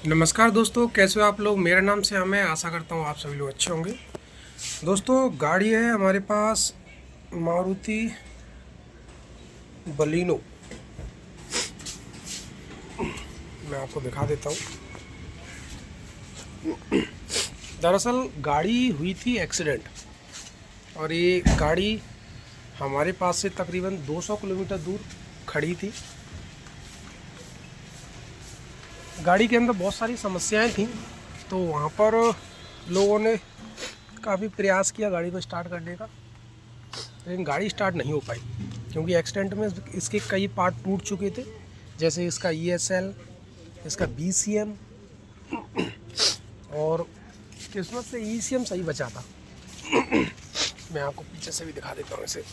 नमस्कार दोस्तों, कैसे हो आप लोग। मेरा नाम श्याम है। आशा करता हूँ आप सभी लोग अच्छे होंगे। दोस्तों, गाड़ी है हमारे पास मारुति बलिनो। मैं आपको दिखा देता हूँ। दरअसल गाड़ी हुई थी एक्सीडेंट, और ये गाड़ी हमारे पास से तकरीबन 200 किलोमीटर दूर खड़ी थी। गाड़ी के अंदर बहुत सारी समस्याएं थी, तो वहाँ पर लोगों ने काफ़ी प्रयास किया गाड़ी को स्टार्ट करने का, लेकिन गाड़ी स्टार्ट नहीं हो पाई, क्योंकि एक्सीडेंट में इसके कई पार्ट टूट चुके थे। जैसे इसका ESL, इसका BCM, और किस्मत से ECM सही बचा था। मैं आपको पीछे से भी दिखा देता हूँ इसे,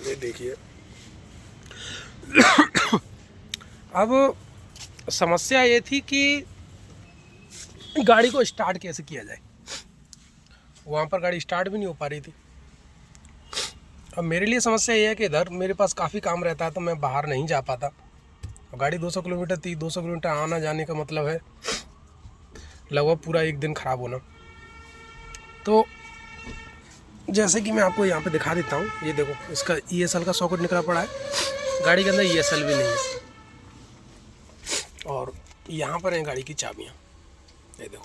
ये देखिए। अब समस्या ये थी कि गाड़ी को स्टार्ट कैसे किया जाए। वहाँ पर गाड़ी स्टार्ट भी नहीं हो पा रही थी। अब मेरे लिए समस्या ये है कि इधर मेरे पास काफ़ी काम रहता है, तो मैं बाहर नहीं जा पाता। गाड़ी 200 किलोमीटर थी। 200 किलोमीटर आना जाने का मतलब है लगभग पूरा एक दिन ख़राब होना। तो जैसे कि मैं आपको यहाँ पे दिखा देता हूँ, ये देखो, इसका ESL का सॉकेट निकला पड़ा है। गाड़ी के अंदर ESL भी नहीं है। और यहाँ पर हैं गाड़ी की चाबियाँ, ये देखो।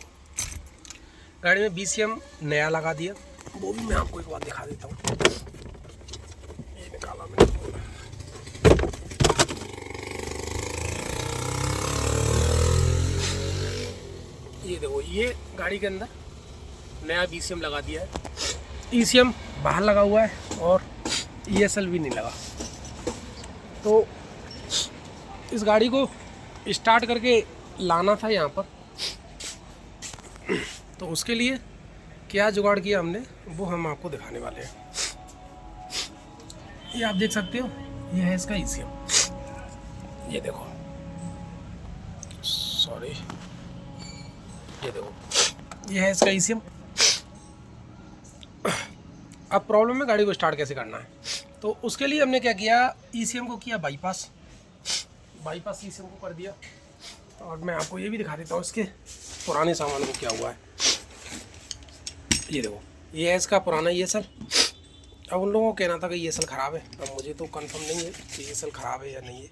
गाड़ी में BCM नया लगा दिया, वो भी मैं आपको एक बार दिखा देता हूँ। ये निकाला मैंने। ये देखो, ये गाड़ी के अंदर नया BCM लगा दिया है। ECM बाहर लगा हुआ है और ESL भी नहीं लगा। तो इस गाड़ी को स्टार्ट करके लाना था यहाँ पर। तो उसके लिए क्या जुगाड़ किया हमने, वो हम आपको दिखाने वाले हैं। ये आप देख सकते हो, ये है इसका ECM। ये देखो, सॉरी, ये देखो, ये है इसका ECM। अब प्रॉब्लम है गाड़ी को स्टार्ट कैसे करना है। तो उसके लिए हमने क्या किया, ECM को किया बाईपास ECM को कर दिया। और मैं आपको ये भी दिखा देता हूँ इसके पुराने सामान को क्या हुआ है। ये देखो, ये है इसका पुराना ESL। अब उन लोगों को कहना था कि ESL ख़राब है। अब मुझे तो कंफर्म नहीं है कि ESL ख़राब है या नहीं है।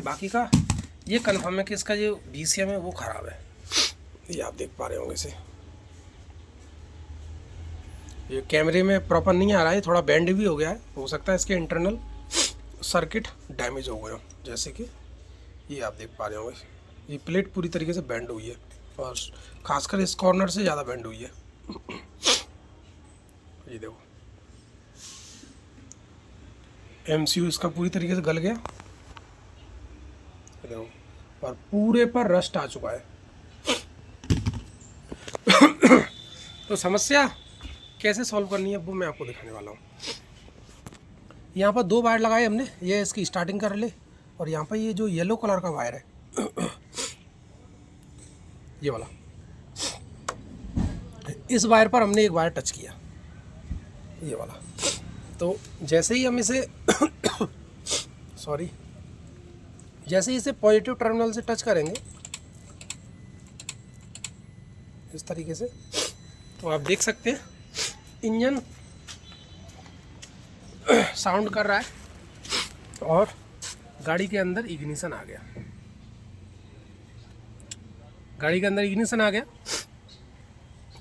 बाकी का ये कंफर्म है कि इसका जो BCM है वो ख़राब है। ये आप देख पा रहे होंगे इसे। ये कैमरे में प्रॉपर नहीं आ रहा है, थोड़ा बेंड भी हो गया है। हो सकता है इसके इंटरनल सर्किट डैमेज हो गए हो। जैसे कि ये आप देख पा रहे होंगे, ये प्लेट पूरी तरीके से बेंड हुई है, और खासकर इस कॉर्नर से ज़्यादा बेंड हुई है। ये देखो, MCU इसका पूरी तरीके से गल गया। देखो, और पूरे पर रस्ट आ चुका है। तो समस्या कैसे सॉल्व करनी है वो मैं आपको दिखाने वाला हूँ। यहाँ पर 2 वायर लगाए हमने, ये इसकी स्टार्टिंग का रिले, और यहाँ पर ये जो येलो कलर का वायर है, ये वाला, इस वायर पर हमने एक वायर टच किया, ये वाला। तो जैसे ही हम इसे सॉरी, जैसे ही इसे पॉजिटिव टर्मिनल से टच करेंगे इस तरीके से, तो आप देख सकते हैं इंजन साउंड कर रहा है, और गाड़ी के अंदर इग्निशन आ गया। गाड़ी के अंदर इग्निशन आ गया,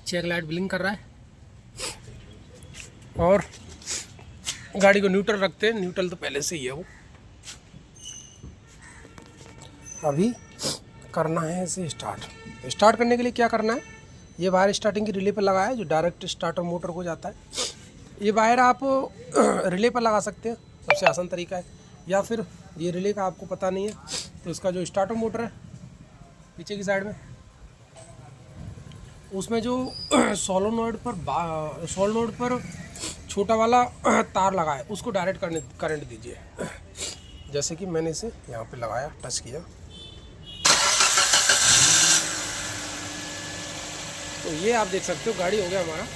चेक लाइट ब्लिंक कर रहा है, और गाड़ी को न्यूट्रल रखते हैं। न्यूट्रल तो पहले से ही है वो। अभी करना है इसे स्टार्ट करने के लिए क्या करना है, ये वायर स्टार्टिंग की रिले पर लगा है, जो डायरेक्ट स्टार्टर मोटर को जाता है। ये वायर आप रिले पर लगा सकते हैं, सबसे आसान तरीका है। या फिर ये रिले का आपको पता नहीं है, तो इसका जो स्टार्टर मोटर है पीछे की साइड में, उसमें जो सोलोनॉइड पर छोटा वाला तार लगा है, उसको डायरेक्ट करंट दीजिए। जैसे कि मैंने इसे यहाँ पे लगाया, टच किया, तो ये आप देख सकते हो गाड़ी हो गया हमारा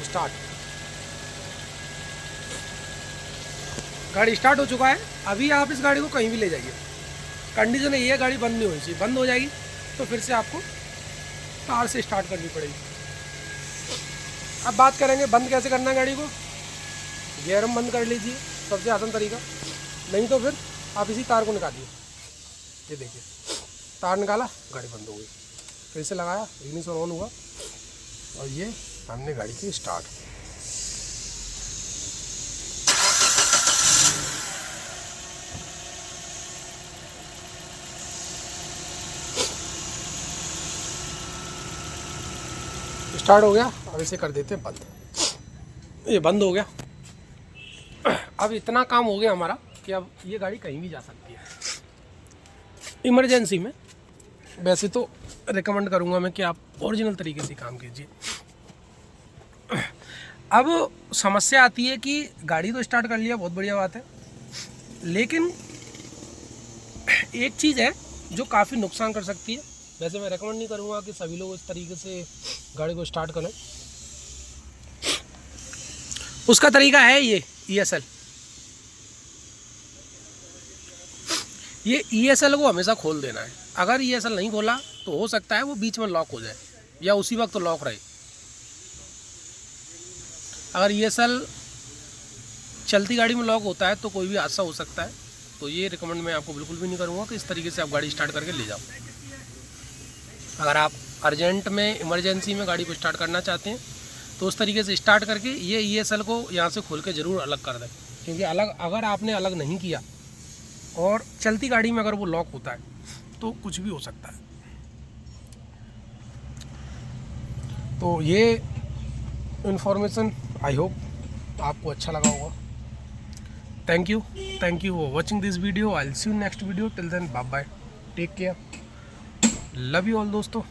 स्टार्ट। गाड़ी स्टार्ट हो चुका है। अभी आप इस गाड़ी को कहीं भी ले जाइए, कंडीशन ये है गाड़ी बंद नहीं होनी चाहिए, बंद हो जाएगी तो फिर से आपको तार से स्टार्ट करनी पड़ेगी। अब बात करेंगे बंद कैसे करना है गाड़ी को। गियर हम बंद कर लीजिए, सबसे आसान तरीका। नहीं तो फिर आप इसी तार को निकालिए, ये देखिए तार निकाला, गाड़ी बंद हो गई। फिर से लगाया, इग्निशन ऑन हुआ और ये हमने गाड़ी की स्टार्ट। स्टार्ट हो गया। अब इसे कर देते हैं बंद। ये बंद हो गया। अब इतना काम हो गया हमारा कि अब ये गाड़ी कहीं भी जा सकती है इमरजेंसी में। वैसे तो रिकमेंड करूँगा मैं कि आप ओरिजिनल तरीके से काम कीजिए। अब समस्या आती है कि गाड़ी तो स्टार्ट कर लिया, बहुत बढ़िया बात है, लेकिन एक चीज़ है जो काफ़ी नुकसान कर सकती है। वैसे मैं रेकमेंड नहीं करूँगा कि सभी लोग इस तरीके से गाड़ी को स्टार्ट करें। उसका तरीका है ये ESL। ये ESL को हमेशा खोल देना है। अगर ESL नहीं खोला तो हो सकता है वो बीच में लॉक हो जाए या उसी वक्त तो लॉक रहे। अगर ESL चलती गाड़ी में लॉक होता है तो कोई भी हादसा हो सकता है। तो ये रिकमेंड मैं आपको बिल्कुल भी नहीं करूँगा कि इस तरीके से आप गाड़ी स्टार्ट करके ले जाओ। अगर आप अर्जेंट में इमरजेंसी में गाड़ी को स्टार्ट करना चाहते हैं तो उस तरीके से स्टार्ट करके ये ESL को यहाँ से खोल के ज़रूर अलग कर दें, क्योंकि अगर आपने अलग नहीं किया और चलती गाड़ी में अगर वो लॉक होता है तो कुछ भी हो सकता है। तो ये इन्फॉर्मेशन आई होप आपको अच्छा लगा होगा। Thank you for watching this video. I will see you next video. Till then bye bye, take care, love you all दोस्तों।